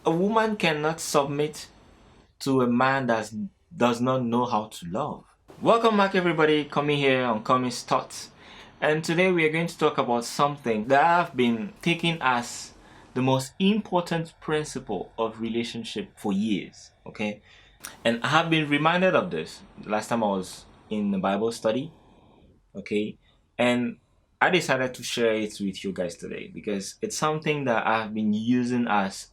A woman cannot submit to a man that does not know how to love. Welcome back, everybody, coming here on Comey's Thoughts. And today we are going to talk about something that I've been taking as the most important principle of relationship for years. Okay, and I have been reminded of this last time I was in the Bible study. Okay, and I decided to share it with you guys today because it's something that I've been using as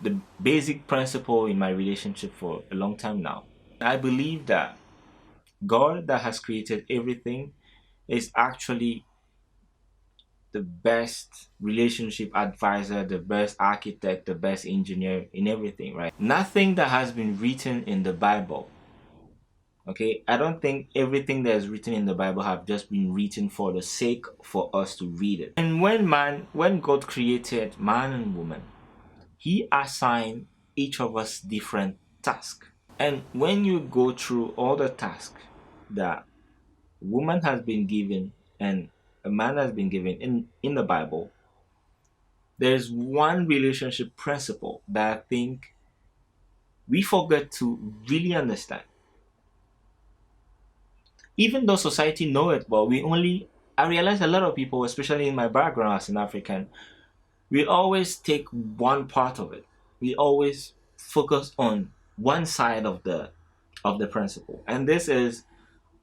the basic principle in my relationship for a long time now. I believe that God that has created everything is actually the best relationship advisor, the best architect, the best engineer in everything, right? Nothing that has been written in the Bible. Okay, I don't think everything that is written in the Bible have just been written for the sake for us to read it. And when God created man and woman, He assigned each of us different tasks. And when you go through all the tasks that woman has been given and a man has been given in the Bible, there's one relationship principle that I think we forget to really understand. Even though society know it, but I realize a lot of people, especially in my background as an African, we always take one part of it. We always focus on one side of the principle. And this is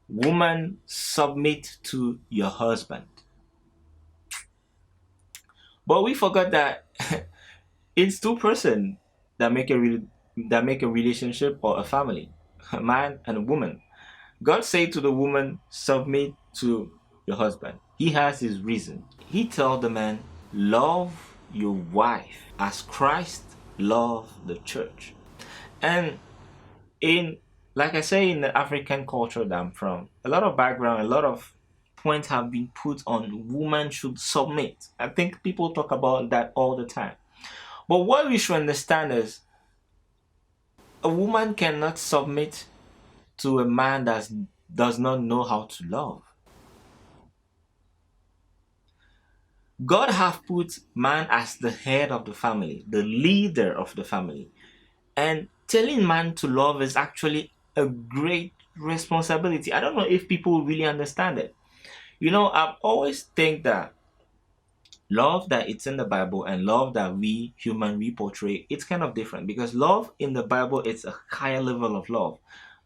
woman submit to your husband. But we forgot that it's two-person that make a relationship or a family, a man and a woman. God said to the woman, submit to your husband. He has his reason. He told the man, love your wife as Christ loved the church. And in like I say, in the African culture that I'm from, a lot of background, a lot of points have been put on woman should submit. I think people talk about that all the time. But what we should understand is a woman cannot submit to a man that does not know how to love. God have put man as the head of the family, the leader of the family. And telling man to love is actually a great responsibility. I don't know if people really understand it. I've always think that love that it's in the Bible and love that we portray, it's kind of different because love in the Bible it's a higher level of love.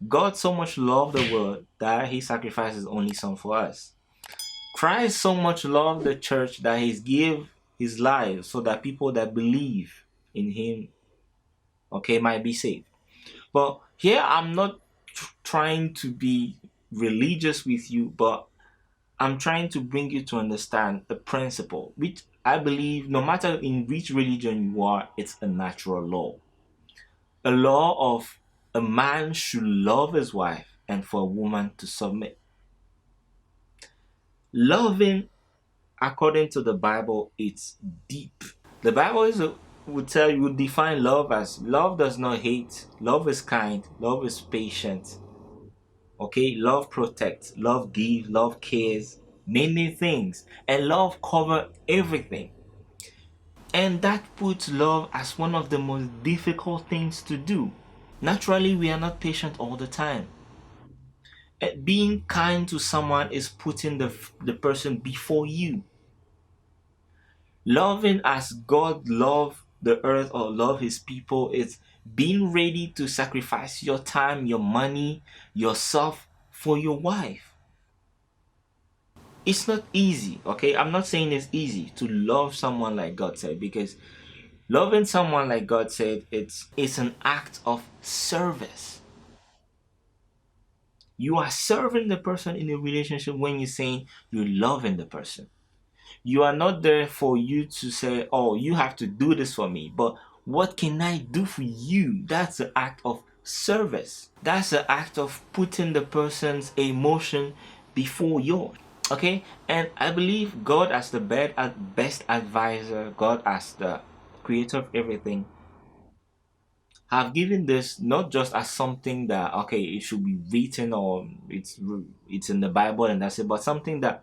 God so much loved the world that He sacrificed His only Son for us. Christ so much loved the church that He's give His life so that people that believe in Him, okay, might be saved. But here I'm not trying to be religious with you, but I'm trying to bring you to understand a principle, which I believe no matter in which religion you are, it's a natural law. A law of a man should love his wife and for a woman to submit. Loving, according to the Bible, it's deep. The Bible would define love as love does not hate, love is kind, love is patient. Okay, love protects, love gives, love cares, many things, and love cover everything. And that puts love as one of the most difficult things to do. Naturally, we are not patient all the time. Being kind to someone is putting the person before you. Loving as God loved the earth or love His people is being ready to sacrifice your time, your money, yourself for your wife. It's not easy, okay? I'm not saying it's easy to love someone like God said, because loving someone like God said, it's an act of service. You are serving the person in a relationship when you're saying you're loving the person. You are not there for you to say, oh, you have to do this for me, but what can I do for you? That's an act of service. That's an act of putting the person's emotion before yours. Okay, and I believe God as the best advisor, God as the creator of everything, have given this not just as something that okay it should be written or it's in the Bible and that's it, but something that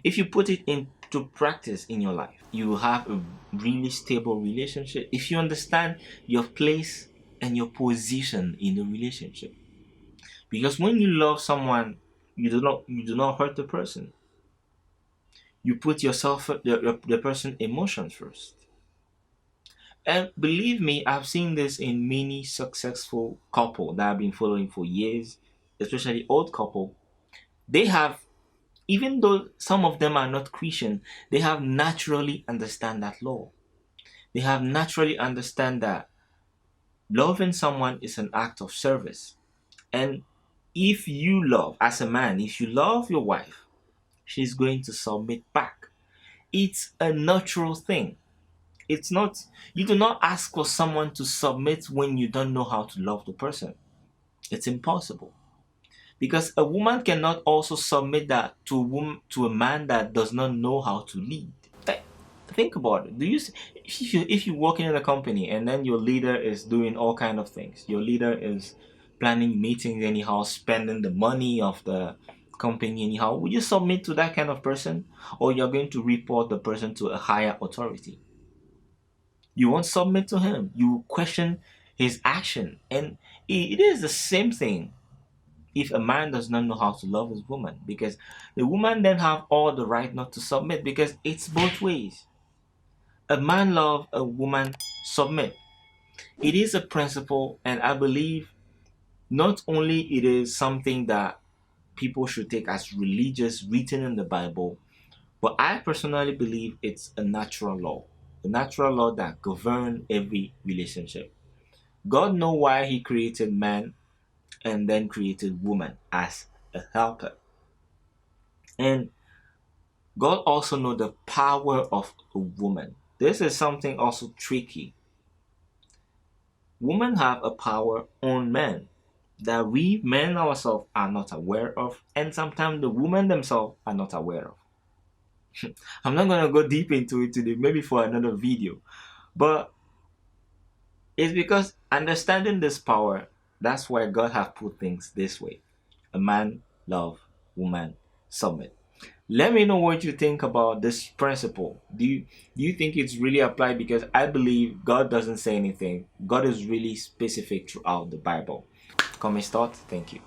if you put it in to practice in your life, you will have a really stable relationship if you understand your place and your position in the relationship. Because when you love someone, you do not hurt the person. You put yourself, the person emotions first. And believe me, I've seen this in many successful couple that I've been following for years, especially old couple. They have, even though some of them are not Christian, they have naturally understand that law. They have naturally understand that loving someone is an act of service. And if you love, as a man, if you love your wife, she's going to submit back. It's a natural thing. It's not, you do not ask for someone to submit when you don't know how to love the person. It's impossible. Because a woman cannot also submit that to to a man that does not know how to lead. Think about it. If you work in a company and then your leader is doing all kind of things, your leader is planning meetings anyhow, spending the money of the company anyhow, would you submit to that kind of person, or you're going to report the person to a higher authority? You won't submit to him. You question his action, and it is the same thing if a man does not know how to love his woman, because the woman then have all the right not to submit, because it's both ways. A man love, a woman submit. It is a principle, and I believe not only it is something that people should take as religious written in the Bible, but I personally believe it's a natural law. A natural law that governs every relationship. God know why he created man and then created woman as a helper. And God also know the power of a woman. This is something also tricky. Women have a power on men that we men ourselves are not aware of, and sometimes the women themselves are not aware of. I'm not gonna go deep into it today, maybe for another video. But it's because understanding this power, that's why God have put things this way. A man love, woman submit. Let me know what you think about this principle. Do you think it's really applied? Because I believe God doesn't say anything. God is really specific throughout the Bible. Comment thought. Thank you.